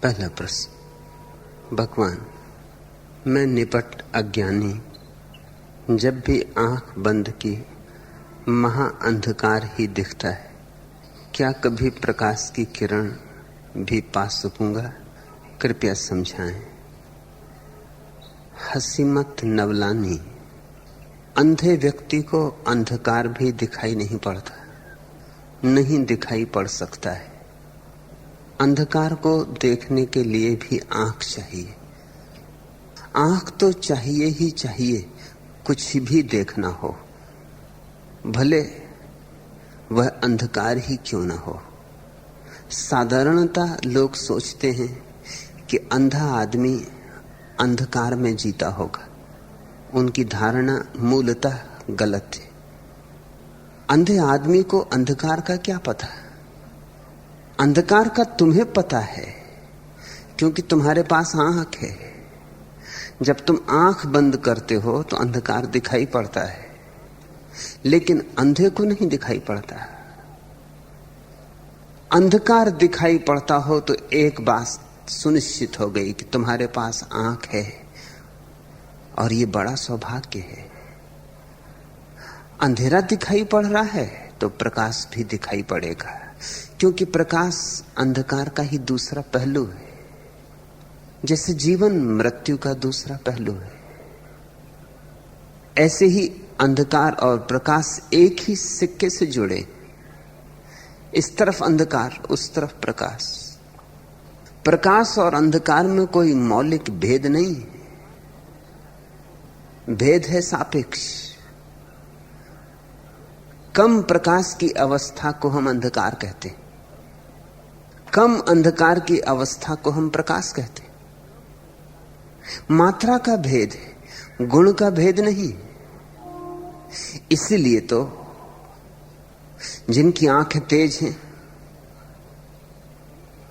पहला प्रश्न। भगवान, मैं निपट अज्ञानी। जब भी आंख बंद की महा अंधकार ही दिखता है। क्या कभी प्रकाश की किरण भी पा सकूंगा? कृपया समझाएं। हसीमत नवलानी। अंधे व्यक्ति को अंधकार भी दिखाई नहीं पड़ता, नहीं दिखाई पड़ सकता है। अंधकार को देखने के लिए भी आंख चाहिए। आंख तो चाहिए ही चाहिए, कुछ भी देखना हो, भले वह अंधकार ही क्यों ना हो। साधारणतः लोग सोचते हैं कि अंधा आदमी अंधकार में जीता होगा। उनकी धारणा मूलतः गलत है। अंधे आदमी को अंधकार का क्या पता? अंधकार का तुम्हें पता है क्योंकि तुम्हारे पास आंख है। जब तुम आंख बंद करते हो तो अंधकार दिखाई पड़ता है, लेकिन अंधे को नहीं दिखाई पड़ता। अंधकार दिखाई पड़ता हो तो एक बात सुनिश्चित हो गई कि तुम्हारे पास आंख है, और ये बड़ा सौभाग्य है। अंधेरा दिखाई पड़ रहा है तो प्रकाश भी दिखाई पड़ेगा, क्योंकि प्रकाश अंधकार का ही दूसरा पहलू है। जैसे जीवन मृत्यु का दूसरा पहलू है, ऐसे ही अंधकार और प्रकाश एक ही सिक्के से जुड़े। इस तरफ अंधकार, उस तरफ प्रकाश। प्रकाश और अंधकार में कोई मौलिक भेद नहीं है, भेद है सापेक्ष। कम प्रकाश की अवस्था को हम अंधकार कहते, कम अंधकार की अवस्था को हम प्रकाश कहते। मात्रा का भेद है, गुण का भेद नहीं। इसीलिए तो जिनकी आंखें तेज हैं,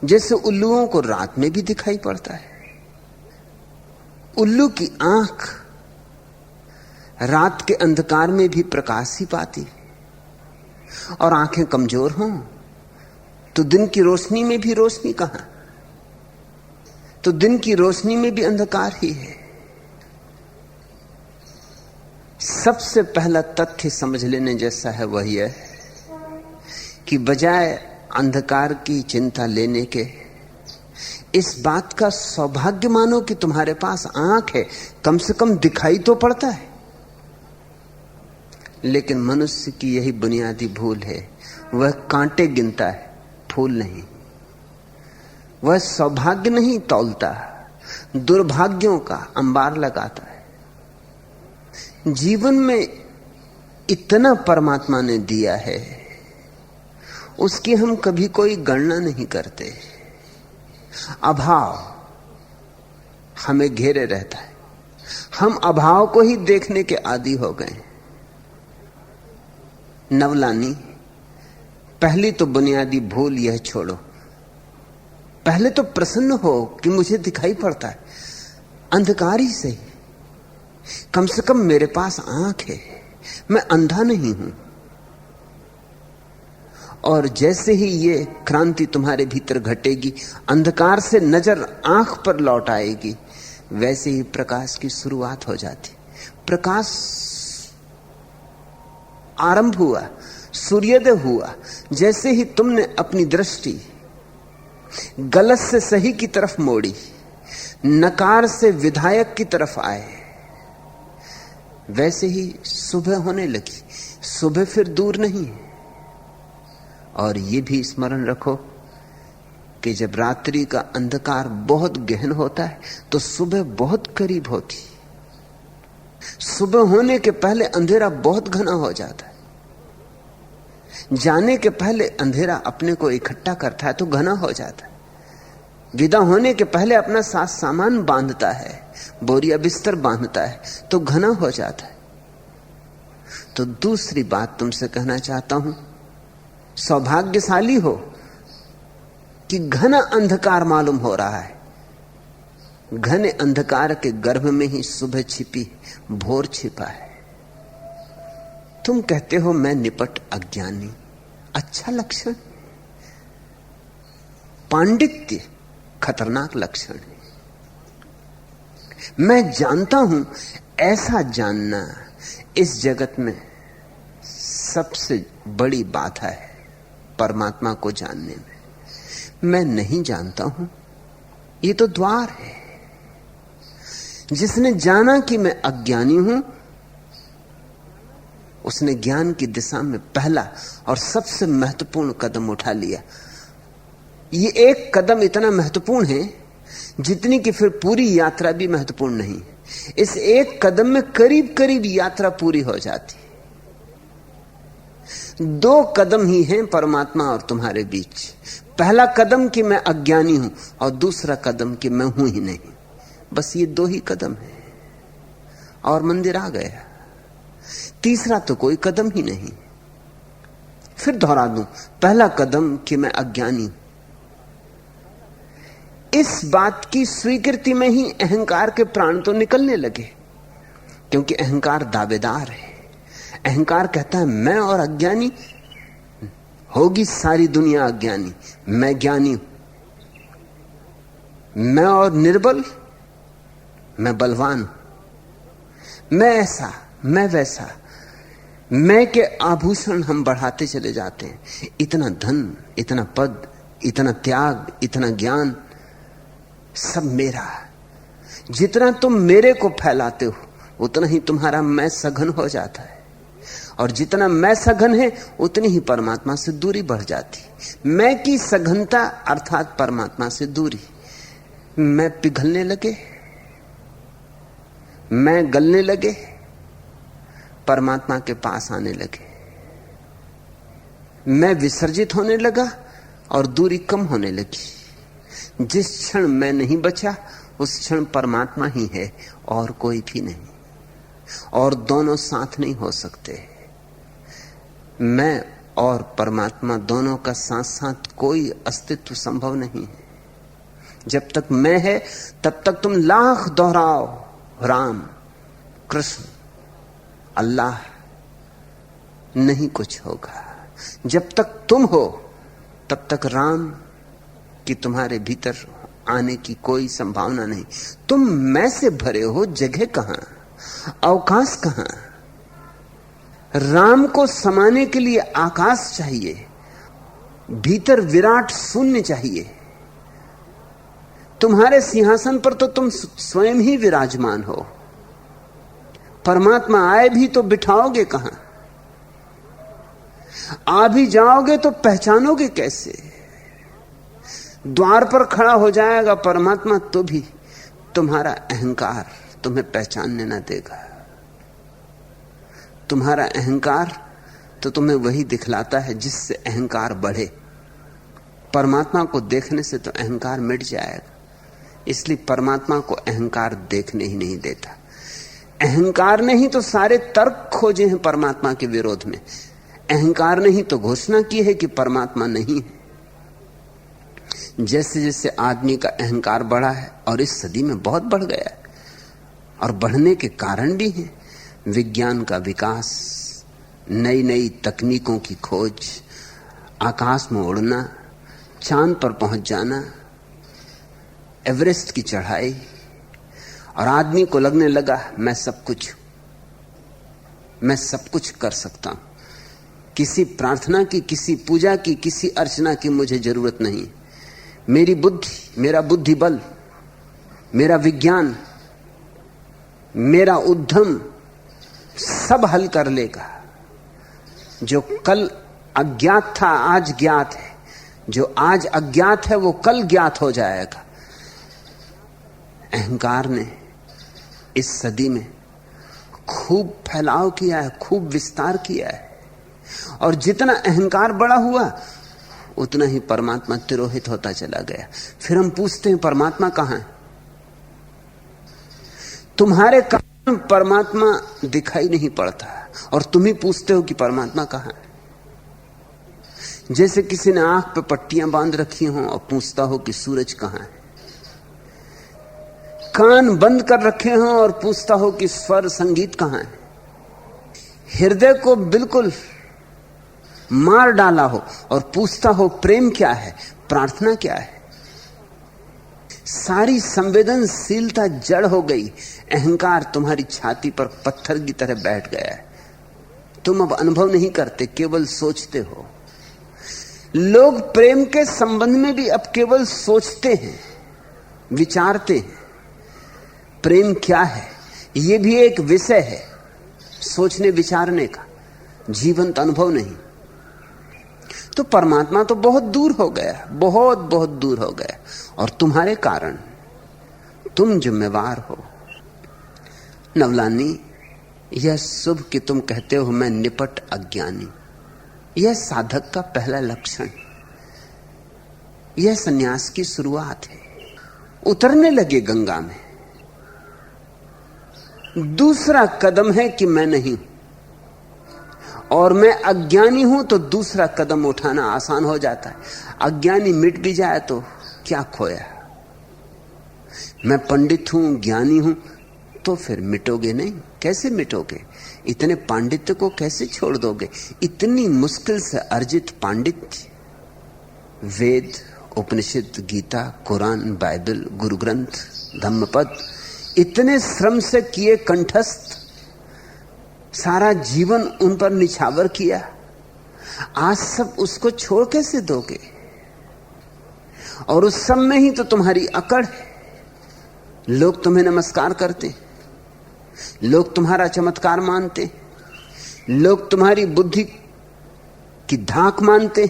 जैसे उल्लुओं को रात में भी दिखाई पड़ता है। उल्लू की आंख रात के अंधकार में भी प्रकाश ही पाती, और आंखें कमजोर हों तो दिन की रोशनी में भी रोशनी कहां? तो दिन की रोशनी में भी अंधकार ही है। सबसे पहला तथ्य समझ लेने जैसा है वह यह कि बजाय अंधकार की चिंता लेने के, इस बात का सौभाग्य मानो कि तुम्हारे पास आंख है, कम से कम दिखाई तो पड़ता है। लेकिन मनुष्य की यही बुनियादी भूल है, वह कांटे गिनता है, फूल नहीं। वह सौभाग्य नहीं तौलता, दुर्भाग्यों का अंबार लगाता है। जीवन में इतना परमात्मा ने दिया है, उसकी हम कभी कोई गणना नहीं करते। अभाव हमें घेरे रहता है, हम अभाव को ही देखने के आदी हो गए। नवलानी, पहली तो बुनियादी भूल यह छोड़ो। पहले तो प्रसन्न हो कि मुझे दिखाई पड़ता है, अंधकार ही से, कम से कम मेरे पास आंख है, मैं अंधा नहीं हूं। और जैसे ही ये क्रांति तुम्हारे भीतर घटेगी, अंधकार से नजर आंख पर लौट आएगी, वैसे ही प्रकाश की शुरुआत हो जाती। प्रकाश आरंभ हुआ, सूर्योदय हुआ, जैसे ही तुमने अपनी दृष्टि गलत से सही की तरफ मोड़ी, नकार से विधायक की तरफ आए, वैसे ही सुबह होने लगी। सुबह फिर दूर नहीं है। और ये भी स्मरण रखो कि जब रात्रि का अंधकार बहुत गहन होता है तो सुबह बहुत करीब होती। सुबह होने के पहले अंधेरा बहुत घना हो जाता है। जाने के पहले अंधेरा अपने को इकट्ठा करता है तो घना हो जाता है। विदा होने के पहले अपना साथ सामान बांधता है, बोरिया बिस्तर बांधता है तो घना हो जाता है। तो दूसरी बात तुमसे कहना चाहता हूं, सौभाग्यशाली हो कि घना अंधकार मालूम हो रहा है। घने अंधकार के गर्भ में ही सुबह छिपी, भोर छिपा है। तुम कहते हो मैं निपट अज्ञानी, अच्छा लक्षण। पांडित्य खतरनाक लक्षण है। मैं जानता हूं, ऐसा जानना इस जगत में सबसे बड़ी बाधा है परमात्मा को जानने में। मैं नहीं जानता हूं, ये तो द्वार है। जिसने जाना कि मैं अज्ञानी हूं, उसने ज्ञान की दिशा में पहला और सबसे महत्वपूर्ण कदम उठा लिया। ये एक कदम इतना महत्वपूर्ण है जितनी कि फिर पूरी यात्रा भी महत्वपूर्ण नहीं। इस एक कदम में करीब करीब यात्रा पूरी हो जाती। 2 कदम ही हैं परमात्मा और तुम्हारे बीच। पहला कदम कि मैं अज्ञानी हूं और दूसरा कदम कि मैं हूं ही नहीं। बस ये 2 ही कदम है और मंदिर आ गया। तीसरा तो कोई कदम ही नहीं। फिर दोहरा दूं, पहला कदम कि मैं अज्ञानी हूं। इस बात की स्वीकृति में ही अहंकार के प्राण तो निकलने लगे, क्योंकि अहंकार दावेदार है। अहंकार कहता है मैं और अज्ञानी, होगी सारी दुनिया अज्ञानी, मैं ज्ञानी हूं। मैं और निर्बल, मैं बलवान हूं। मैं ऐसा, मैं वैसा, मैं के आभूषण हम बढ़ाते चले जाते हैं। इतना धन, इतना पद, इतना त्याग, इतना ज्ञान, सब मेरा। जितना तुम मेरे को फैलाते हो उतना ही तुम्हारा मैं सघन हो जाता है, और जितना मैं सघन है उतनी ही परमात्मा से दूरी बढ़ जाती। मैं की सघनता अर्थात परमात्मा से दूरी। मैं पिघलने लगे, मैं गलने लगे, परमात्मा के पास आने लगे। मैं विसर्जित होने लगा और दूरी कम होने लगी। जिस क्षण मैं नहीं बचा उस क्षण परमात्मा ही है और कोई भी नहीं, और दोनों साथ नहीं हो सकते। मैं और परमात्मा दोनों का साथ साथ कोई अस्तित्व संभव नहीं है। जब तक मैं है तब तक तुम लाख दोहराओ राम, कृष्ण, अल्लाह, नहीं कुछ होगा। जब तक तुम हो तब तक राम कि तुम्हारे भीतर आने की कोई संभावना नहीं। तुम मैं से भरे हो, जगह कहां, अवकाश कहां। राम को समाने के लिए आकाश चाहिए, भीतर विराट शून्य चाहिए। तुम्हारे सिंहासन पर तो तुम स्वयं ही विराजमान हो। परमात्मा आए भी तो बिठाओगे कहां? आ भी जाओगे तो पहचानोगे कैसे? द्वार पर खड़ा हो जाएगा परमात्मा तो भी तुम्हारा अहंकार तुम्हें पहचानने न देगा। तुम्हारा अहंकार तो तुम्हें वही दिखलाता है जिससे अहंकार बढ़े। परमात्मा को देखने से तो अहंकार मिट जाएगा, इसलिए परमात्मा को अहंकार देखने ही नहीं देता। अहंकार ने ही तो सारे तर्क खोजे हैं परमात्मा के विरोध में। अहंकार ने ही तो घोषणा की है कि परमात्मा नहीं है। जैसे जैसे आदमी का अहंकार बढ़ा है, और इस सदी में बहुत बढ़ गया है, और बढ़ने के कारण भी हैं। विज्ञान का विकास, नई नई तकनीकों की खोज, आकाश में उड़ना, चांद पर पहुंच जाना, एवरेस्ट की चढ़ाई, और आदमी को लगने लगा मैं सब कुछ कर सकता हूं। किसी प्रार्थना की, किसी पूजा की, किसी अर्चना की मुझे जरूरत नहीं। मेरी बुद्धि, मेरा बुद्धि बल, मेरा विज्ञान, मेरा उद्यम सब हल कर लेगा। जो कल अज्ञात था आज ज्ञात है, जो आज अज्ञात है वो कल ज्ञात हो जाएगा। अहंकार ने इस सदी में खूब फैलाव किया है, खूब विस्तार किया है, और जितना अहंकार बड़ा हुआ उतना ही परमात्मा तिरोहित होता चला गया। फिर हम पूछते हैं परमात्मा कहां है? तुम्हारे कारण परमात्मा दिखाई नहीं पड़ता, और तुम ही पूछते हो कि परमात्मा कहां है। जैसे किसी ने आंख पे पट्टियां बांध रखी हों और पूछता हो कि सूरज कहां है। कान बंद कर रखे हों और पूछता हो कि स्वर संगीत कहां है। हृदय को बिल्कुल मार डाला हो और पूछता हो प्रेम क्या है, प्रार्थना क्या है। सारी संवेदनशीलता जड़ हो गई। अहंकार तुम्हारी छाती पर पत्थर की तरह बैठ गया है। तुम अब अनुभव नहीं करते, केवल सोचते हो। लोग प्रेम के संबंध में भी अब केवल सोचते हैं, विचारते हैं। प्रेम क्या है यह भी एक विषय है, सोचने विचारने का, जीवंत अनुभव नहीं। तो परमात्मा तो बहुत दूर हो गया, बहुत बहुत दूर हो गया, और तुम्हारे कारण तुम जिम्मेवार हो। नवलानी, यह शुभ कि तुम कहते हो मैं निपट अज्ञानी। यह साधक का पहला लक्षण, यह सन्यास की शुरुआत है। उतरने लगे गंगा में। दूसरा कदम है कि मैं नहीं और मैं अज्ञानी हूं, तो दूसरा कदम उठाना आसान हो जाता है। अज्ञानी मिट भी जाए तो क्या खोया। मैं पंडित हूं, ज्ञानी हूं, तो फिर मिटोगे नहीं। कैसे मिटोगे? इतने पांडित्य को कैसे छोड़ दोगे? इतनी मुश्किल से अर्जित पांडित्य, वेद, उपनिषद, गीता, कुरान, बाइबल, गुरु ग्रंथ, धम्मपद, इतने श्रम से किए कंठस्थ, सारा जीवन उन पर निछावर किया, आज सब उसको छोड़ कैसे दोगे? और उस सब में ही तो तुम्हारी अकड़ है। लोग तुम्हें नमस्कार करते, लोग तुम्हारा चमत्कार मानते, लोग तुम्हारी बुद्धि की धाक मानते,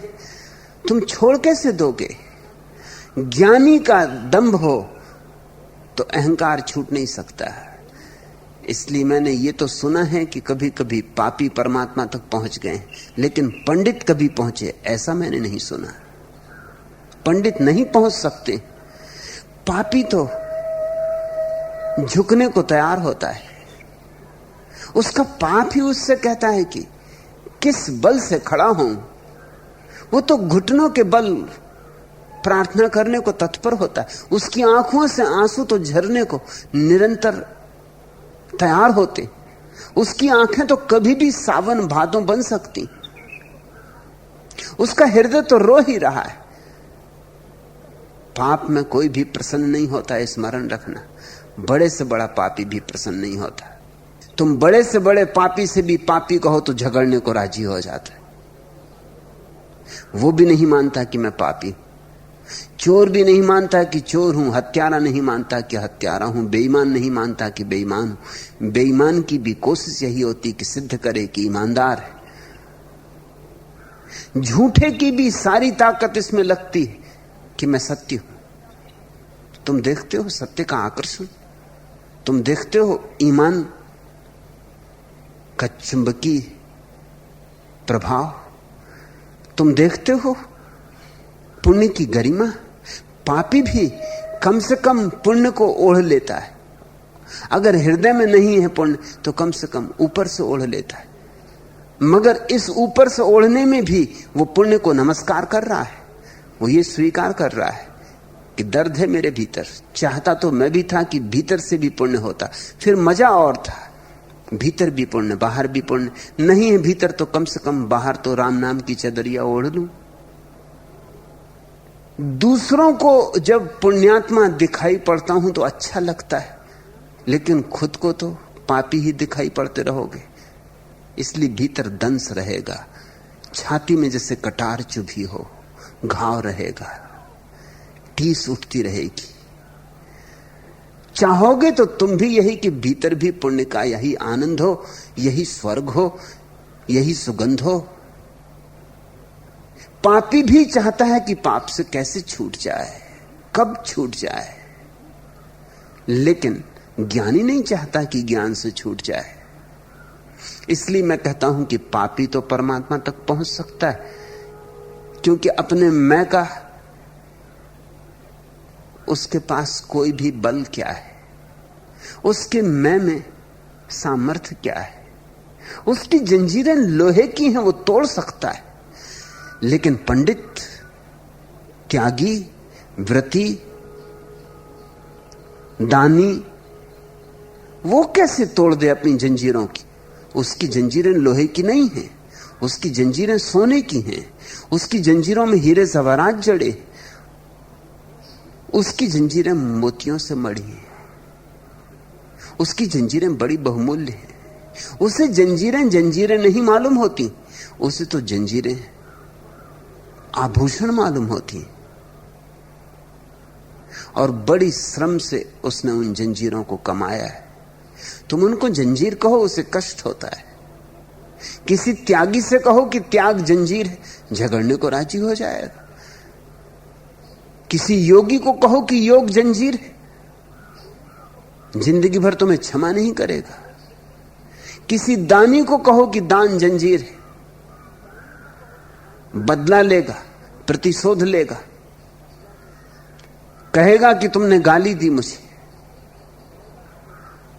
तुम छोड़ कैसे दोगे? ज्ञानी का दंभ हो तो अहंकार छूट नहीं सकता है। इसलिए मैंने ये तो सुना है कि कभी कभी पापी परमात्मा तक पहुंच गए, लेकिन पंडित कभी पहुंचे ऐसा मैंने नहीं सुना। पंडित नहीं पहुंच सकते, पापी तो झुकने को तैयार होता है। उसका पाप ही उससे कहता है कि किस बल से खड़ा हूं। वो तो घुटनों के बल प्रार्थना करने को तत्पर होता है। उसकी आंखों से आंसू तो झरने को निरंतर तैयार होते। उसकी आंखें तो कभी भी सावन भादों बन सकती। उसका हृदय तो रो ही रहा है। पाप में कोई भी प्रसन्न नहीं होता, स्मरण रखना। बड़े से बड़ा पापी भी प्रसन्न नहीं होता। तुम बड़े से बड़े पापी से भी पापी कहो तो झगड़ने को राजी हो जाता है। वो भी नहीं मानता कि मैं पापी, चोर भी नहीं मानता कि चोर हूं, हत्यारा नहीं मानता कि हत्यारा हूं, बेईमान नहीं मानता कि बेईमान हूं। बेईमान की भी कोशिश यही होती कि सिद्ध करे कि ईमानदार है। झूठे की भी सारी ताकत इसमें लगती है कि मैं सत्य हूं। तुम देखते हो सत्य का आकर्षण, तुम देखते हो ईमान का चुंबकीय प्रभाव, तुम देखते हो पुण्य की गरिमा। पापी भी कम से कम पुण्य को ओढ़ लेता है। अगर हृदय में नहीं है पुण्य तो कम से कम ऊपर से ओढ़ लेता है। मगर इस ऊपर से ओढ़ने में भी वो पुण्य को नमस्कार कर रहा है। वो ये स्वीकार कर रहा है कि दर्द है मेरे भीतर। चाहता तो मैं भी था कि भीतर से भी पुण्य होता, फिर मजा और था। भीतर भी पुण्य, बाहर भी पुण्य। नहीं है भीतर तो कम से कम बाहर तो राम नाम की चदरिया ओढ़ लूं। दूसरों को जब पुण्यात्मा दिखाई पड़ता हूं तो अच्छा लगता है, लेकिन खुद को तो पापी ही दिखाई पड़ते रहोगे। इसलिए भीतर दंश रहेगा, छाती में जैसे कटार चुभी हो, घाव रहेगा, टीस उठती रहेगी। चाहोगे तो तुम भी यही कि भीतर भी पुण्य का यही आनंद हो, यही स्वर्ग हो, यही सुगंध हो। पापी भी चाहता है कि पाप से कैसे छूट जाए, कब छूट जाए, लेकिन ज्ञानी नहीं चाहता कि ज्ञान से छूट जाए। इसलिए मैं कहता हूं कि पापी तो परमात्मा तक पहुंच सकता है, क्योंकि अपने मैं का उसके पास कोई भी बल क्या है, उसके मैं में सामर्थ्य क्या है। उसकी जंजीरें लोहे की हैं, वो तोड़ सकता है। लेकिन पंडित, त्यागी, व्रती, दानी, वो कैसे तोड़ दे अपनी जंजीरों की? उसकी जंजीरें लोहे की नहीं हैं, उसकी जंजीरें सोने की हैं। उसकी जंजीरों में हीरे जवाहरात जड़े। उसकी जंजीरें मोतियों से मढ़ी हैं, उसकी जंजीरें बड़ी बहुमूल्य हैं। उसे जंजीरें जंजीरें नहीं मालूम होती, उसे तो जंजीरें आभूषण मालूम होती। और बड़ी श्रम से उसने उन जंजीरों को कमाया है। तुम उनको जंजीर कहो, उसे कष्ट होता है। किसी त्यागी से कहो कि त्याग जंजीर है, झगड़ने को राजी हो जाएगा। किसी योगी को कहो कि योग जंजीर है, जिंदगी भर तुम्हें क्षमा नहीं करेगा। किसी दानी को कहो कि दान जंजीर है, बदला लेगा, प्रतिशोध लेगा, कहेगा कि तुमने गाली दी मुझे।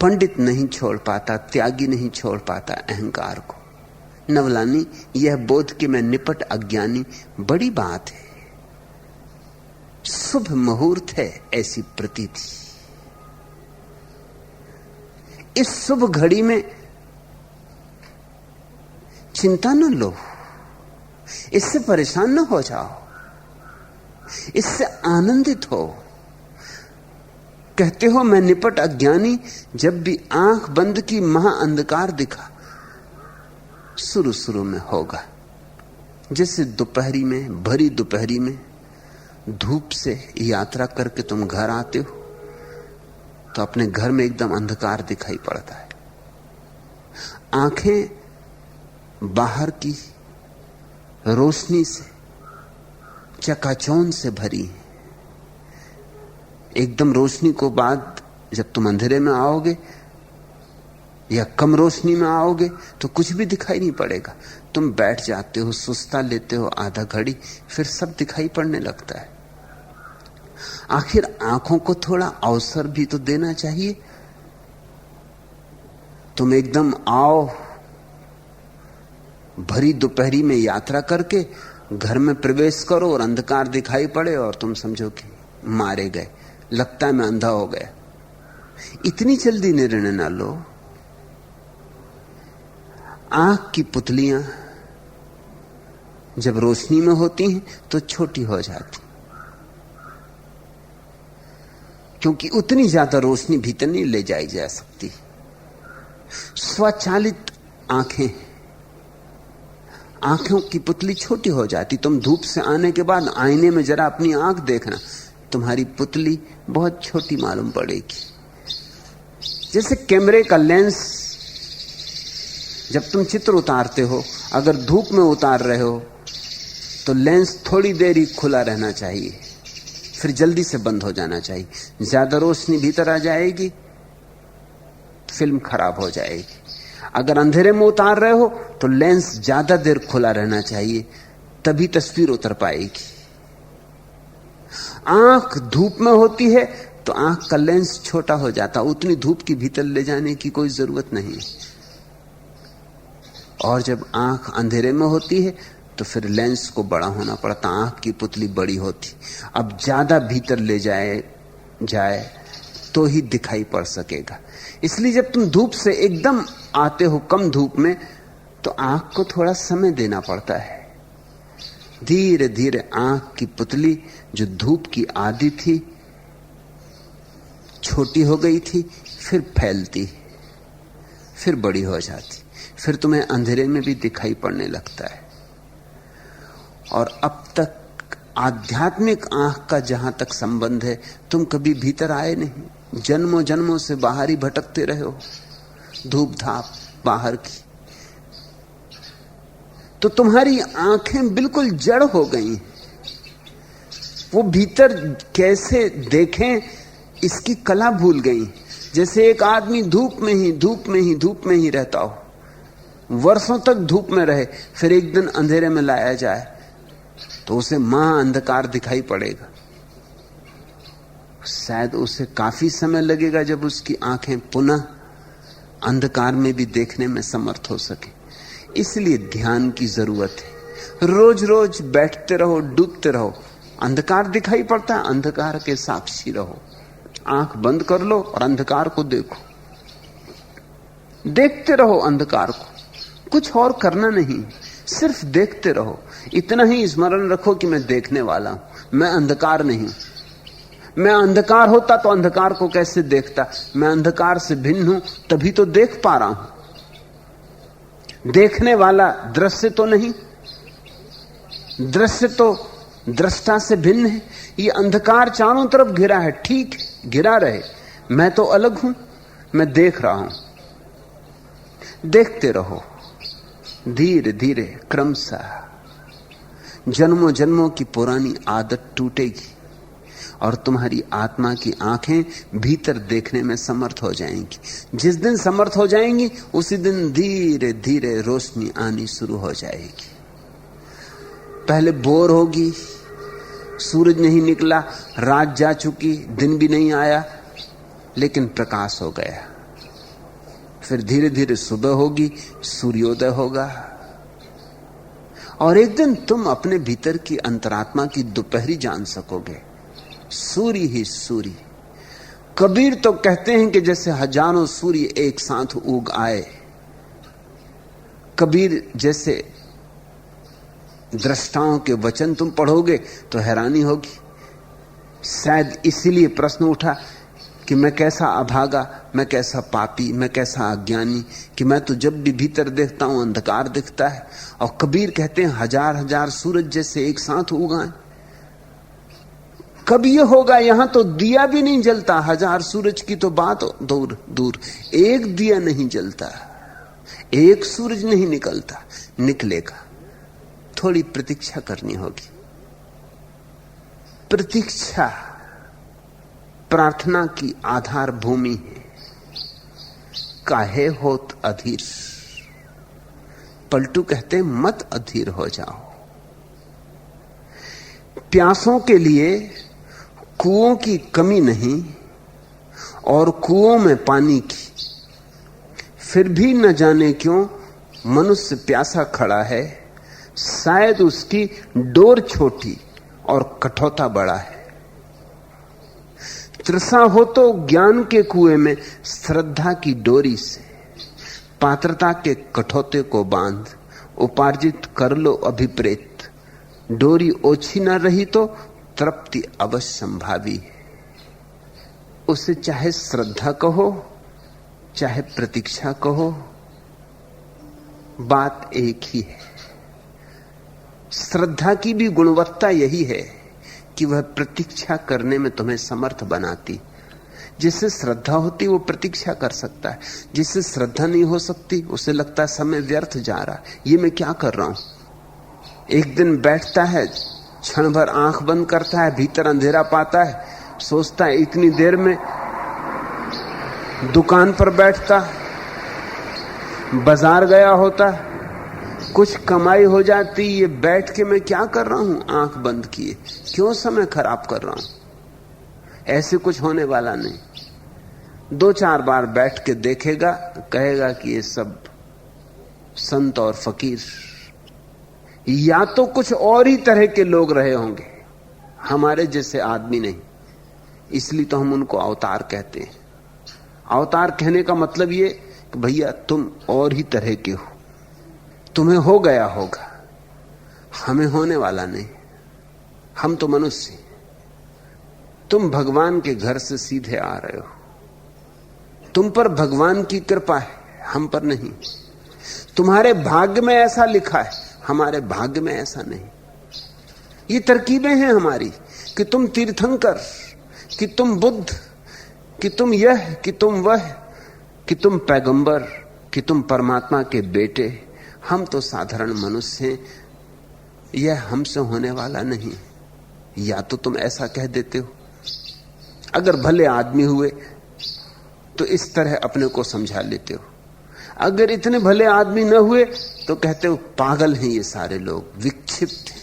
पंडित नहीं छोड़ पाता, त्यागी नहीं छोड़ पाता अहंकार को। नवलानी, यह बोध कि मैं निपट अज्ञानी बड़ी बात है। शुभ मुहूर्त है ऐसी प्रतीति। इस शुभ घड़ी में चिंता न लो, इससे परेशान न हो जाओ, इससे आनंदित हो। कहते हो मैं निपट अज्ञानी, जब भी आंख बंद की महाअंधकार दिखा। शुरू शुरू में होगा, जैसे दोपहरी में, भरी दोपहरी में धूप से यात्रा करके तुम घर आते हो तो अपने घर में एकदम अंधकार दिखाई पड़ता है। आंखें बाहर की रोशनी से चकाचौंध से भरी हैं। एकदम रोशनी को बाद जब तुम अंधेरे में आओगे या कम रोशनी में आओगे तो कुछ भी दिखाई नहीं पड़ेगा। तुम बैठ जाते हो, सुस्ता लेते हो आधा घड़ी, फिर सब दिखाई पड़ने लगता है। आखिर आंखों को थोड़ा अवसर भी तो देना चाहिए। तुम एकदम आओ, भरी दोपहरी में यात्रा करके घर में प्रवेश करो और अंधकार दिखाई पड़े और तुम समझो कि मारे गए, लगता है मैं अंधा हो गया। इतनी जल्दी निर्णय ना लो। आंख की पुतलियां जब रोशनी में होती हैं तो छोटी हो जाती, क्योंकि उतनी ज्यादा रोशनी भीतर नहीं ले जाई जा सकती। स्वचालित आंखों की पुतली छोटी हो जाती। तुम धूप से आने के बाद आईने में जरा अपनी आंख देखना, तुम्हारी पुतली बहुत छोटी मालूम पड़ेगी। जैसे कैमरे का लेंस, जब तुम चित्र उतारते हो, अगर धूप में उतार रहे हो तो लेंस थोड़ी देर ही खुला रहना चाहिए, फिर जल्दी से बंद हो जाना चाहिए। ज्यादा रोशनी भीतर आ जाएगी, फिल्म खराब हो जाएगी। अगर अंधेरे में उतार रहे हो तो लेंस ज्यादा देर खुला रहना चाहिए, तभी तस्वीर उतर पाएगी। आंख धूप में होती है तो आंख का लेंस छोटा हो जाता, उतनी धूप की भीतर ले जाने की कोई जरूरत नहीं। और जब आंख अंधेरे में होती है तो फिर लेंस को बड़ा होना पड़ता, आंख की पुतली बड़ी होती। अब ज्यादा भीतर ले जाए तो ही दिखाई पड़ सकेगा। इसलिए जब तुम धूप से एकदम आते हो कम धूप में, तो आंख को थोड़ा समय देना पड़ता है। धीरे धीरे आंख की पुतली जो धूप की आदी थी, छोटी हो गई थी, फिर फैलती, फिर बड़ी हो जाती, फिर तुम्हें अंधेरे में भी दिखाई पड़ने लगता है। और अब तक आध्यात्मिक आंख का जहां तक संबंध है, तुम कभी भीतर आए नहीं, जन्मों जन्मों से बाहर ही भटकते रहे हो, धूप धाप बाहर की। तो तुम्हारी आंखें बिल्कुल जड़ हो गई। वो भीतर कैसे देखें इसकी कला भूल गई। जैसे एक आदमी धूप में ही रहता हो, वर्षों तक धूप में रहे, फिर एक दिन अंधेरे में लाया जाए तो उसे महा अंधकार दिखाई पड़ेगा। शायद उसे काफी समय लगेगा जब उसकी आंखें पुनः अंधकार में भी देखने में समर्थ हो सके। इसलिए ध्यान की जरूरत है। रोज रोज बैठते रहो, डूबते रहो, अंधकार दिखाई पड़ता है, अंधकार के साक्षी रहो। आंख बंद कर लो और अंधकार को देखो, देखते रहो अंधकार को, कुछ और करना नहीं, सिर्फ देखते रहो। इतना ही स्मरण रखो कि मैं देखने वाला हूं, मैं अंधकार नहीं, मैं अंधकार होता तो अंधकार को कैसे देखता? मैं अंधकार से भिन्न हूं तभी तो देख पा रहा हूं। देखने वाला दृश्य तो नहीं, दृश्य तो दृष्टा से भिन्न है। ये अंधकार चारों तरफ घिरा है, ठीक घिरा रहे, मैं तो अलग हूं, मैं देख रहा हूं। देखते रहो, धीरे धीरे क्रमशः जन्मों जन्मों की पुरानी आदत टूटेगी और तुम्हारी आत्मा की आंखें भीतर देखने में समर्थ हो जाएंगी। जिस दिन समर्थ हो जाएंगी उसी दिन धीरे धीरे रोशनी आनी शुरू हो जाएगी। पहले बोर होगी, सूरज नहीं निकला, रात जा चुकी, दिन भी नहीं आया, लेकिन प्रकाश हो गया। फिर धीरे धीरे सुबह होगी, सूर्योदय होगा, और एक दिन तुम अपने भीतर की अंतरात्मा की दोपहरी जान सकोगे। सूर्य ही सूर्य। कबीर तो कहते हैं कि जैसे हजारों सूर्य एक साथ उग आए। कबीर जैसे दृष्टाओं के वचन तुम पढ़ोगे तो हैरानी होगी। शायद इसीलिए प्रश्न उठा कि मैं कैसा अभागा, मैं कैसा पापी, मैं कैसा अज्ञानी कि मैं तो जब भी भीतर देखता हूं अंधकार दिखता है। और कबीर कहते हैं हजार हजार सूरज जैसे एक साथ उगाए। कब ये होगा? यहां तो दिया भी नहीं जलता। हजार सूरज की तो बात दूर दूर, एक दिया नहीं जलता, एक सूरज नहीं निकलता। निकलेगा, थोड़ी प्रतीक्षा करनी होगी। प्रतीक्षा प्रार्थना की आधार भूमि है। काहे होत अधीर, पलटू कहते मत अधीर हो जाओ। प्यासों के लिए कुओं की कमी नहीं और कुओं में पानी की, फिर भी न जाने क्यों मनुष्य प्यासा खड़ा है। शायद उसकी डोर छोटी और कठौता बड़ा है। तृषा हो तो ज्ञान के कुएं में श्रद्धा की डोरी से पात्रता के कठौते को बांध उपार्जित कर लो अभिप्रेत। डोरी ओछी न रही तो तृप्ति अवश्य संभावी है। उसे चाहे श्रद्धा कहो चाहे प्रतीक्षा कहो, बात एक ही है। श्रद्धा की भी गुणवत्ता यही है कि वह प्रतीक्षा करने में तुम्हें समर्थ बनाती। जिससे श्रद्धा होती वो प्रतीक्षा कर सकता है, जिससे श्रद्धा नहीं हो सकती उसे लगता है समय व्यर्थ जा रहा है, ये मैं क्या कर रहा हूं। एक दिन बैठता है, क्षण भर आंख बंद करता है, भीतर अंधेरा पाता है, सोचता है इतनी देर में दुकान पर बैठता, बाजार गया होता, कुछ कमाई हो जाती। ये बैठ के मैं क्या कर रहा हूं आंख बंद किए, क्यों समय खराब कर रहा हूं। ऐसे कुछ होने वाला नहीं। 2-4 बार बैठ के देखेगा, कहेगा कि ये सब संत और फकीर या तो कुछ और ही तरह के लोग रहे होंगे, हमारे जैसे आदमी नहीं। इसलिए तो हम उनको अवतार कहते हैं। अवतार कहने का मतलब ये कि भैया तुम और ही तरह के हो, तुम्हें हो गया होगा, हमें होने वाला नहीं। हम तो मनुष्य, तुम भगवान के घर से सीधे आ रहे हो, तुम पर भगवान की कृपा है, हम पर नहीं। तुम्हारे भाग्य में ऐसा लिखा है, हमारे भाग्य में ऐसा नहीं। ये तरकीबें हैं हमारी कि तुम तीर्थंकर, कि तुम बुद्ध, कि तुम यह, कि तुम वह, कि तुम पैगंबर, कि तुम परमात्मा के बेटे। हम तो साधारण मनुष्य हैं, यह हमसे होने वाला नहीं। या तो तुम ऐसा कह देते हो, अगर भले आदमी हुए तो इस तरह अपने को समझा लेते हो, अगर इतने भले आदमी न हुए तो कहते हो पागल हैं ये सारे लोग, विक्षिप्त हैं,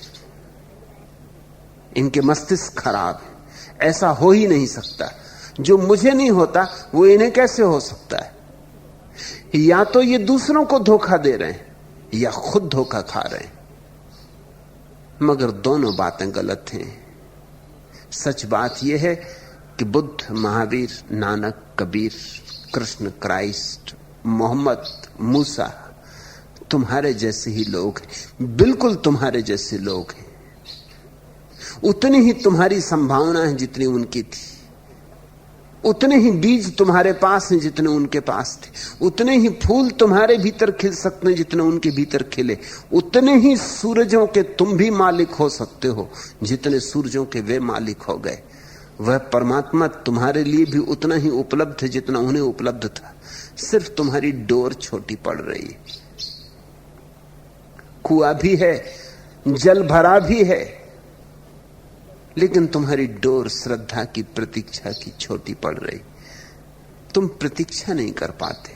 इनके मस्तिष्क खराब है, ऐसा हो ही नहीं सकता। जो मुझे नहीं होता वो इन्हें कैसे हो सकता है। या तो ये दूसरों को धोखा दे रहे हैं या खुद धोखा खा रहे हैं, मगर दोनों बातें गलत हैं। सच बात यह है कि बुद्ध, महावीर, नानक, कबीर, कृष्ण, क्राइस्ट, मोहम्मद, मूसा तुम्हारे जैसे ही लोग हैं, बिल्कुल तुम्हारे जैसे लोग हैं। उतनी ही तुम्हारी संभावना है जितनी उनकी थी, उतने ही बीज तुम्हारे पास हैं जितने उनके पास थे, उतने ही फूल तुम्हारे भीतर खिल सकते हैं जितने उनके भीतर खिले, उतने ही सूरजों के तुम भी मालिक हो सकते हो जितने सूरजों के वे मालिक हो गए। वह परमात्मा तुम्हारे लिए भी उतना ही उपलब्ध है जितना उन्हें उपलब्ध था, सिर्फ तुम्हारी डोर छोटी पड़ रही है। कुआं भी है, जल भरा भी है, लेकिन तुम्हारी डोर श्रद्धा की प्रतीक्षा की छोटी पड़ रही। तुम प्रतीक्षा नहीं कर पाते।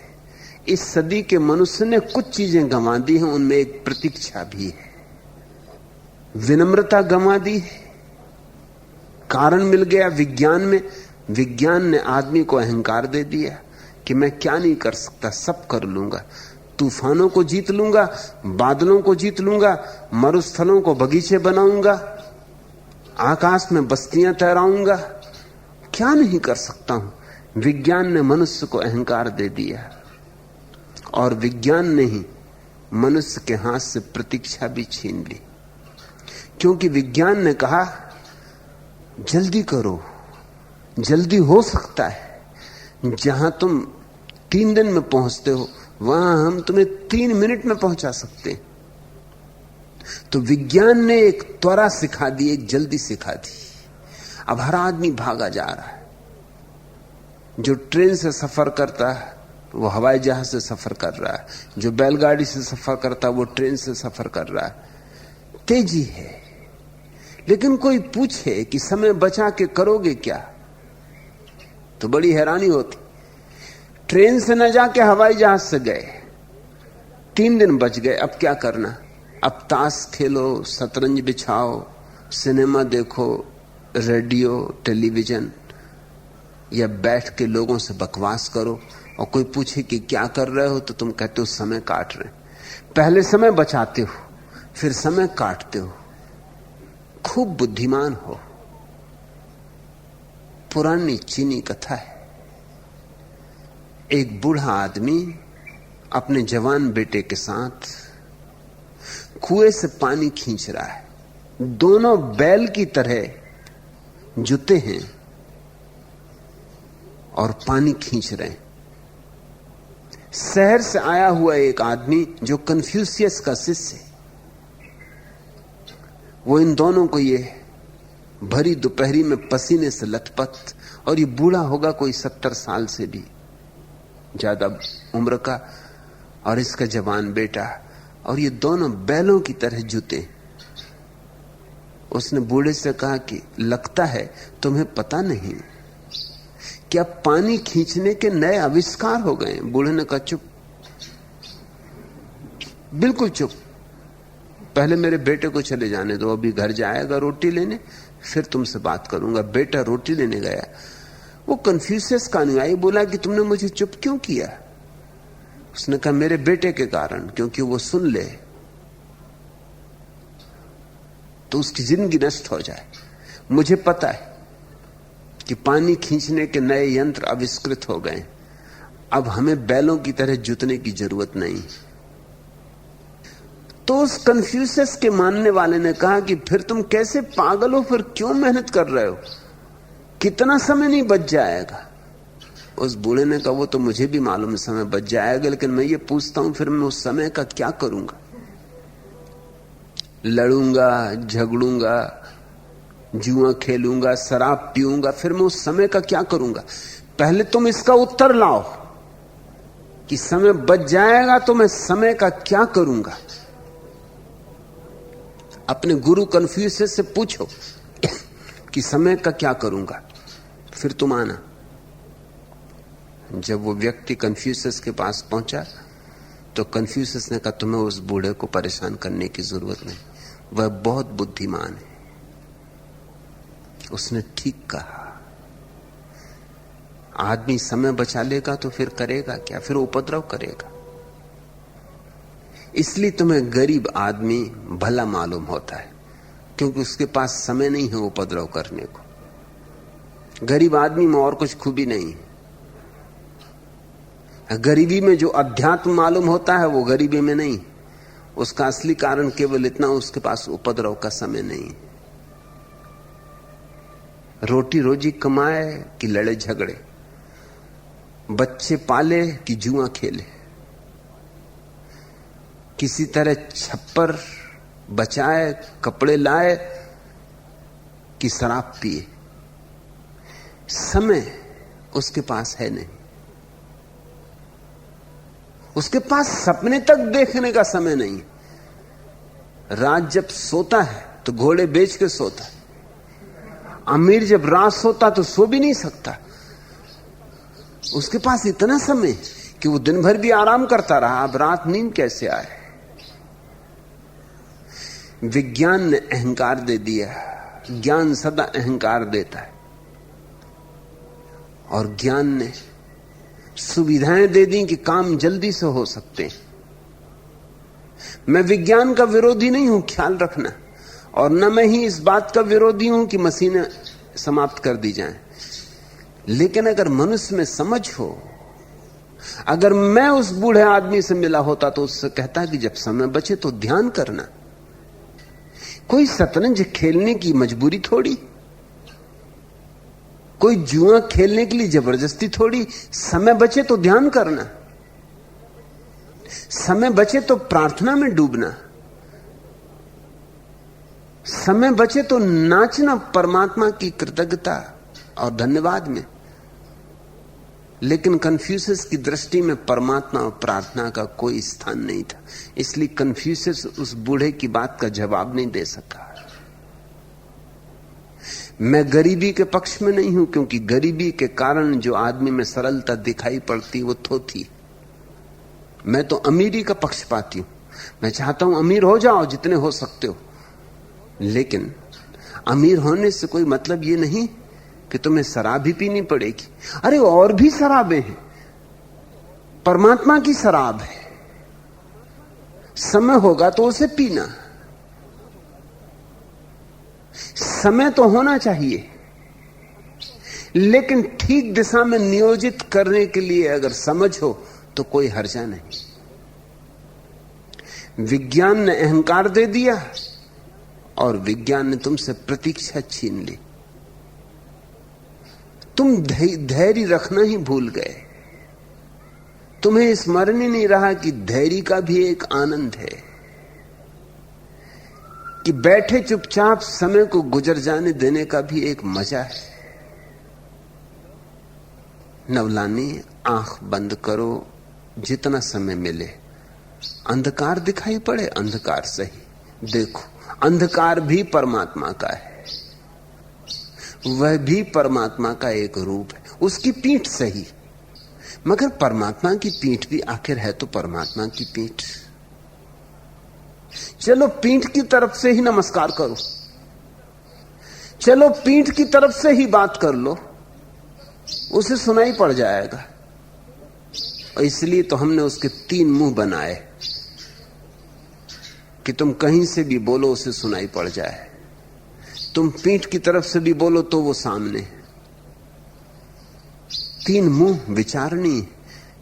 इस सदी के मनुष्य ने कुछ चीजें गंवा दी हैं, उनमें एक प्रतीक्षा भी है। विनम्रता गंवा दी है, कारण मिल गया विज्ञान में। विज्ञान ने आदमी को अहंकार दे दिया कि मैं क्या नहीं कर सकता, सब कर लूंगा, तूफानों को जीत लूंगा, बादलों को जीत लूंगा, मरुस्थलों को बगीचे बनाऊंगा, आकाश में बस्तियां तैराऊंगा, क्या नहीं कर सकता हूं। विज्ञान ने मनुष्य को अहंकार दे दिया, और विज्ञान ने ही मनुष्य के हाथ से प्रतीक्षा भी छीन ली, क्योंकि विज्ञान ने कहा जल्दी करो, जल्दी हो सकता है। जहां तुम 3 दिन में पहुंचते हो वहां हम तुम्हें 3 मिनट में पहुंचा सकते हैं। तो विज्ञान ने एक त्वरा सिखा दी, एक जल्दी सिखा दी। अब हर आदमी भागा जा रहा है। जो ट्रेन से सफर करता है वो हवाई जहाज से सफर कर रहा है, जो बैलगाड़ी से सफर करता है वो ट्रेन से सफर कर रहा है। तेजी है, लेकिन कोई पूछे कि समय बचा के करोगे क्या, तो बड़ी हैरानी होती। ट्रेन से न जाके हवाई जहाज से गए, 3 दिन बच गए, अब क्या करना? अब ताश खेलो, शतरंज बिछाओ, सिनेमा देखो, रेडियो, टेलीविजन, या बैठ के लोगों से बकवास करो। और कोई पूछे कि क्या कर रहे हो, तो तुम कहते हो समय काट रहे। पहले समय बचाते हो, फिर समय काटते हो। खूब बुद्धिमान हो। पुरानी चीनी कथा है, एक बूढ़ा आदमी अपने जवान बेटे के साथ कुएं से पानी खींच रहा है। दोनों बैल की तरह जुते हैं और पानी खींच रहे हैं। शहर से आया हुआ एक आदमी जो कन्फ्यूशियस का शिष्य है, वो इन दोनों को ये भरी दोपहरी में पसीने से लथपथ, और ये बूढ़ा होगा कोई 70 साल से भी ज्यादा उम्र का, और इसका जवान बेटा, और ये दोनों बैलों की तरह जुते। उसने बूढ़े से कहा कि लगता है तुम्हें पता नहीं क्या पानी खींचने के नए आविष्कार हो गए। बूढ़े ने कहा चुप, बिल्कुल चुप, पहले मेरे बेटे को चले जाने दो, अभी घर जाएगा रोटी लेने, फिर तुमसे बात करूंगा। बेटा रोटी लेने गया। वो कन्फ्यूशियस का अनुयायी बोला कि तुमने मुझे चुप क्यों किया? उसने कहा मेरे बेटे के कारण, क्योंकि वो सुन ले तो उसकी जिंदगी नष्ट हो जाए। मुझे पता है कि पानी खींचने के नए यंत्र आविष्कृत हो गए, अब हमें बैलों की तरह जुतने की जरूरत नहीं। तो उस कन्फ्यूशियस के मानने वाले ने कहा कि फिर तुम कैसे पागल हो, फिर क्यों मेहनत कर रहे हो, कितना समय नहीं बच जाएगा? उस बूढ़े ने कहा वो तो मुझे भी मालूम है समय बच जाएगा, लेकिन मैं ये पूछता हूं फिर मैं उस समय का क्या करूंगा? लड़ूंगा, झगड़ूंगा, जुआ खेलूंगा, शराब पीऊंगा, फिर मैं उस समय का क्या करूंगा? पहले तुम इसका उत्तर लाओ कि समय बच जाएगा तो मैं समय का क्या करूंगा। अपने गुरु कन्फ्यूशियस से पूछो कि समय का क्या करूंगा, फिर तुम आना। जब वो व्यक्ति कन्फ्यूशियस के पास पहुंचा तो कन्फ्यूशियस ने कहा तुम्हें उस बूढ़े को परेशान करने की जरूरत नहीं, वह बहुत बुद्धिमान है। उसने ठीक कहा। आदमी समय बचा लेगा तो फिर करेगा क्या? फिर उपद्रव करेगा। इसलिए तुम्हें गरीब आदमी भला मालूम होता है, क्योंकि उसके पास समय नहीं है उपद्रव करने को। गरीब आदमी में और कुछ खूबी नहीं है। गरीबी में जो अध्यात्म मालूम होता है वो गरीबी में नहीं। उसका असली कारण केवल इतना, उसके पास उपद्रव का समय नहीं। रोटी रोजी कमाए कि लड़े झगड़े, बच्चे पाले कि जुआ खेले, किसी तरह छप्पर बचाए, कपड़े लाए कि शराब पिए। समय उसके पास है नहीं। उसके पास सपने तक देखने का समय नहीं। रात जब सोता है तो घोड़े बेच के सोता है। अमीर जब रात सोता तो सो भी नहीं सकता। उसके पास इतना समय कि वो दिन भर भी आराम करता रहा, अब रात नींद कैसे आए। विज्ञान ने अहंकार दे दिया। ज्ञान सदा अहंकार देता है, और ज्ञान ने सुविधाएं दे दी कि काम जल्दी से हो सकते हैं। मैं विज्ञान का विरोधी नहीं हूं, ख्याल रखना, और न मैं ही इस बात का विरोधी हूं कि मशीनें समाप्त कर दी जाएं। लेकिन अगर मनुष्य में समझ हो, अगर मैं उस बूढ़े आदमी से मिला होता तो उससे कहता कि जब समय बचे तो ध्यान करना। कोई शतरंज खेलने की मजबूरी थोड़ी, कोई जुआ खेलने के लिए जबरदस्ती थोड़ी। समय बचे तो ध्यान करना, समय बचे तो प्रार्थना में डूबना, समय बचे तो नाचना परमात्मा की कृतज्ञता और धन्यवाद में। लेकिन कन्फ्यूशियस की दृष्टि में परमात्मा और प्रार्थना का कोई स्थान नहीं था, इसलिए कन्फ्यूशियस उस बूढ़े की बात का जवाब नहीं दे सका। मैं गरीबी के पक्ष में नहीं हूं, क्योंकि गरीबी के कारण जो आदमी में सरलता दिखाई पड़ती वो थोथी। मैं तो अमीरी का पक्ष पाती हूं। मैं चाहता हूं अमीर हो जाओ जितने हो सकते हो, लेकिन अमीर होने से कोई मतलब ये नहीं कि तुम्हें शराब ही पीनी पड़ेगी। अरे और भी शराबें हैं, परमात्मा की शराब है। समय होगा तो उसे पीना। समय तो होना चाहिए, लेकिन ठीक दिशा में नियोजित करने के लिए अगर समझ हो तो कोई हर्जा नहीं। विज्ञान ने अहंकार दे दिया और विज्ञान ने तुमसे प्रतीक्षा छीन ली। तुम धैर्य रखना ही भूल गए। तुम्हें स्मरण ही नहीं रहा कि धैर्य का भी एक आनंद है, कि बैठे चुपचाप समय को गुजर जाने देने का भी एक मजा है। नवलानी, आंख बंद करो, जितना समय मिले। अंधकार दिखाई पड़े, अंधकार सही देखो। अंधकार भी परमात्मा का है, वह भी परमात्मा का एक रूप है। उसकी पीठ सही, मगर परमात्मा की पीठ भी आखिर है तो परमात्मा की पीठ। चलो पीठ की तरफ से ही नमस्कार करो, चलो पीठ की तरफ से ही बात कर लो, उसे सुनाई पड़ जाएगा। और इसलिए तो हमने उसके 3 मुंह बनाए कि तुम कहीं से भी बोलो उसे सुनाई पड़ जाए। तुम पीठ की तरफ से भी बोलो तो वो सामने। 3 मुंह विचारणी,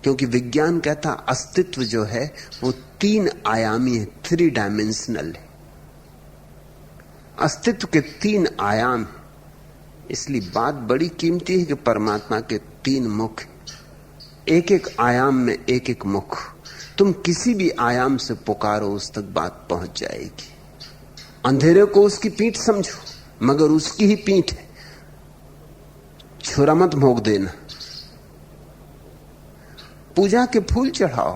क्योंकि विज्ञान कहता अस्तित्व जो है वो 3 आयामी है, 3 डायमेंशनल है। अस्तित्व के 3 आयाम है। इसलिए बात बड़ी कीमती है कि परमात्मा के 3 मुख, एक एक आयाम में एक एक मुख। तुम किसी भी आयाम से पुकारो, उस तक बात पहुंच जाएगी। अंधेरे को उसकी पीठ समझो, मगर उसकी ही पीठ है, छुरा मत भोंक देना। पूजा के फूल चढ़ाओ,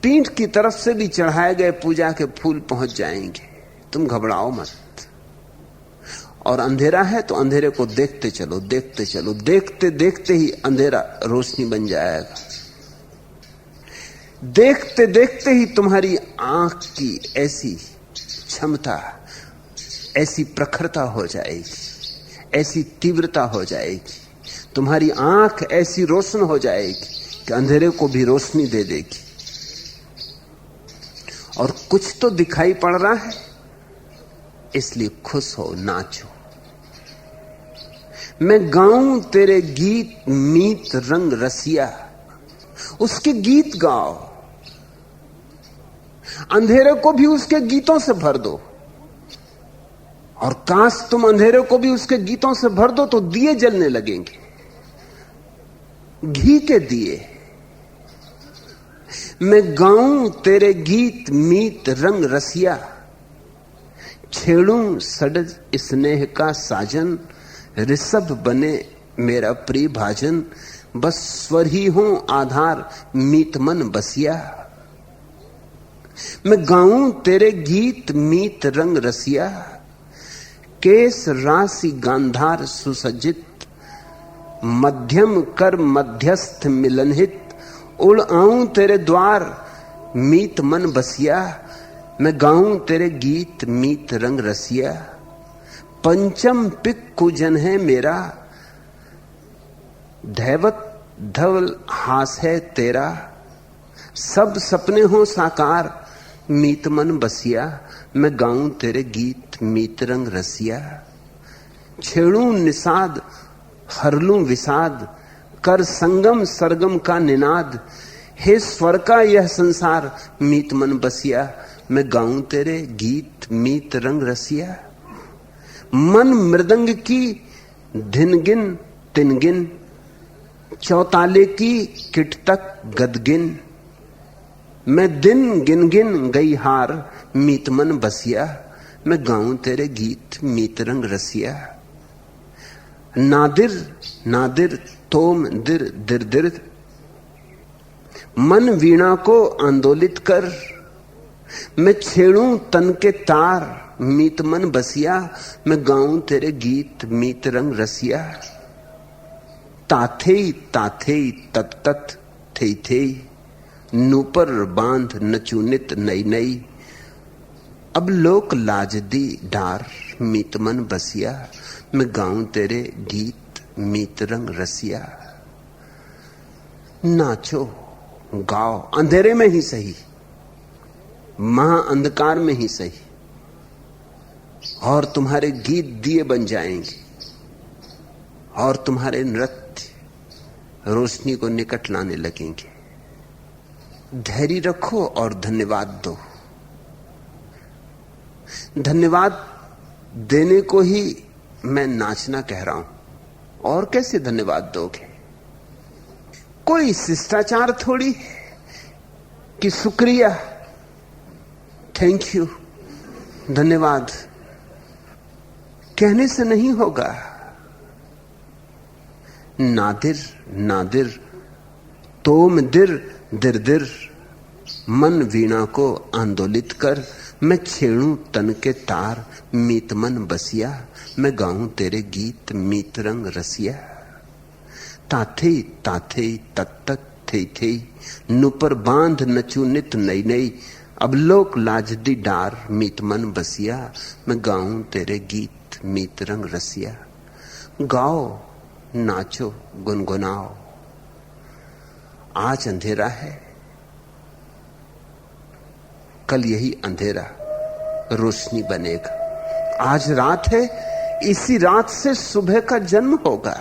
पीठ की तरफ से भी चढ़ाए गए पूजा के फूल पहुंच जाएंगे, तुम घबराओ मत। और अंधेरा है तो अंधेरे को देखते चलो, देखते चलो, देखते देखते ही अंधेरा रोशनी बन जाएगा। देखते देखते ही तुम्हारी आंख की ऐसी क्षमता, ऐसी प्रखरता हो जाएगी, ऐसी तीव्रता हो जाएगी, तुम्हारी आंख ऐसी रोशन हो जाएगी कि अंधेरे को भी रोशनी दे देगी। और कुछ तो दिखाई पड़ रहा है, इसलिए खुश हो, नाचो। मैं गाऊं तेरे गीत मीत रंग रसिया, उसके गीत गाओ। अंधेरे को भी उसके गीतों से भर दो और काश तुम अंधेरे को भी उसके गीतों से भर दो तो दिए जलने लगेंगे, घी के दिए। मैं गाऊं तेरे गीत मीत रंग रसिया, छेड़ूं सडज स्नेह का साजन, ऋषभ बने मेरा प्रिय भाजन, बस स्वर ही हूं आधार मीत मन बसिया। मैं गाऊं तेरे गीत मीत रंग रसिया, केस राशि गांधार सुसज्जित, मध्यम कर मध्यस्थ मिलनहित, उड़ आऊं तेरे द्वार मीत मन बसिया। मैं गाऊं तेरे गीत मीत रंग रसिया, पंचम पिक कुजन है मेरा, दैवत धवल हास है तेरा, सब सपने हो साकार मीत मन बसिया। मैं गाऊं तेरे गीत मीत रंग रसिया, छेड़ूं निषाद हरलूं विषाद, कर संगम सरगम का निनाद, हे स्वर का यह संसार मीत मन बसिया। मैं गाऊं तेरे गीत मीत रंग रसिया, मन मृदंग की धिनगिन तिनगिन, चौताले की किट तक गदगिन, मैं दिन गिन गिन गई हार मीत मन बसिया। मैं गाऊं तेरे गीत मीत रंग रसिया, नादिर नादिर तोम दिर दिर दिर, मन वीणा को आंदोलित कर, मैं छेड़ूं तन के तार मीत मन बसिया। मैं गाऊं तेरे गीत मीत रंग रसिया, ताथेई ताथेई तत तत थेई थेई, नूपर बांध नचुनित नई नई, अब लोक लाज दी डार मीत मन बसिया। मैं गाऊं तेरे गीत मीत रंग रसिया। नाचो गाओ, अंधेरे में ही सही, महा अंधकार में ही सही, और तुम्हारे गीत दिए बन जाएंगे और तुम्हारे नृत्य रोशनी को निकट लाने लगेंगे। धैर्य रखो और धन्यवाद दो। धन्यवाद देने को ही मैं नाचना कह रहा हूं, और कैसे धन्यवाद दोगे? कोई शिष्टाचार थोड़ी कि शुक्रिया, थैंक यू, धन्यवाद कहने से नहीं होगा। नादिर नादिर तोम दिर दिर दिर, मन वीणा को आंदोलित कर, मैं छेड़ूं तन के तार मीत मन बसिया। मैं गाऊं तेरे गीत मीत रंग रसिया, ताथे ताथे तत तत थे थे, नुपर बांध नचू नित नई नई, अब लोक लाजदी डार मीत मन बसिया। मैं गाऊं तेरे गीत मीत रंग रसिया। गाओ, नाचो, गुनगुनाओ। आज अंधेरा है, कल यही अंधेरा रोशनी बनेगा। आज रात है, इसी रात से सुबह का जन्म होगा।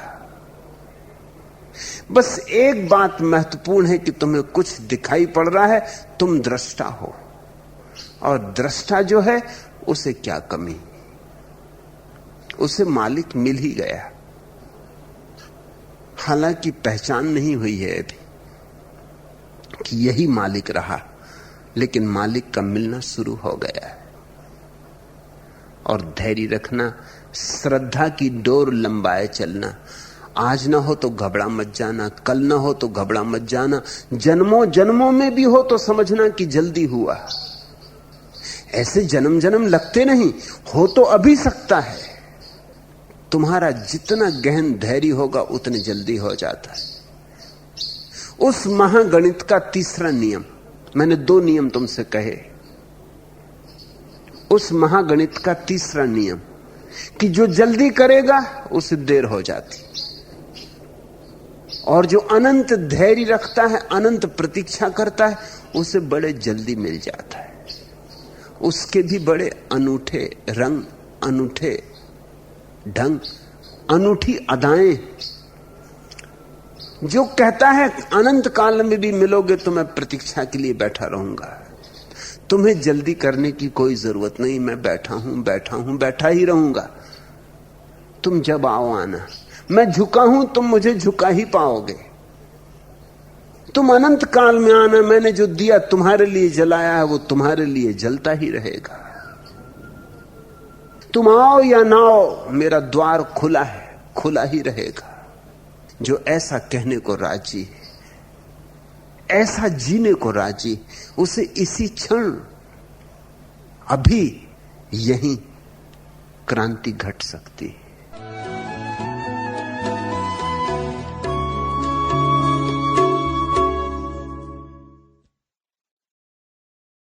बस एक बात महत्वपूर्ण है कि तुम्हें कुछ दिखाई पड़ रहा है, तुम दृष्टा हो, और दृष्टा जो है उसे क्या कमी, उसे मालिक मिल ही गया। हालांकि पहचान नहीं हुई है अभी कि यही मालिक रहा, लेकिन मालिक का मिलना शुरू हो गया है। और धैर्य रखना, श्रद्धा की डोर लंबाए चलना। आज ना हो तो घबरा मत जाना, कल ना हो तो घबरा मत जाना, जन्मों जन्मों में भी हो तो समझना कि जल्दी हुआ। ऐसे जन्म जन्म लगते नहीं, हो तो अभी सकता है। तुम्हारा जितना गहन धैर्य होगा उतने जल्दी हो जाता है। उस महागणित का तीसरा नियम, मैंने 2 नियम तुमसे कहे, उस महागणित का तीसरा नियम कि जो जल्दी करेगा उसे देर हो जाती, और जो अनंत धैर्य रखता है, अनंत प्रतीक्षा करता है, उसे बड़े जल्दी मिल जाता है। उसके भी बड़े अनूठे रंग, अनूठे ढंग, अनूठी अदाएं। जो कहता है अनंत काल में भी मिलोगे तो मैं प्रतीक्षा के लिए बैठा रहूंगा, तुम्हें जल्दी करने की कोई जरूरत नहीं, मैं बैठा हूं, बैठा हूं, बैठा ही रहूंगा। तुम जब आओ आना। मैं झुका हूं, तुम मुझे झुका ही पाओगे। तुम अनंत काल में आना, मैंने जो दिया तुम्हारे लिए जलाया है वो तुम्हारे लिए जलता ही रहेगा। तुम आओ या ना आओ, मेरा द्वार खुला है, खुला ही रहेगा। जो ऐसा कहने को राजी है, ऐसा जीने को राजी, उसे इसी क्षण अभी यहीं क्रांति घट सकती है।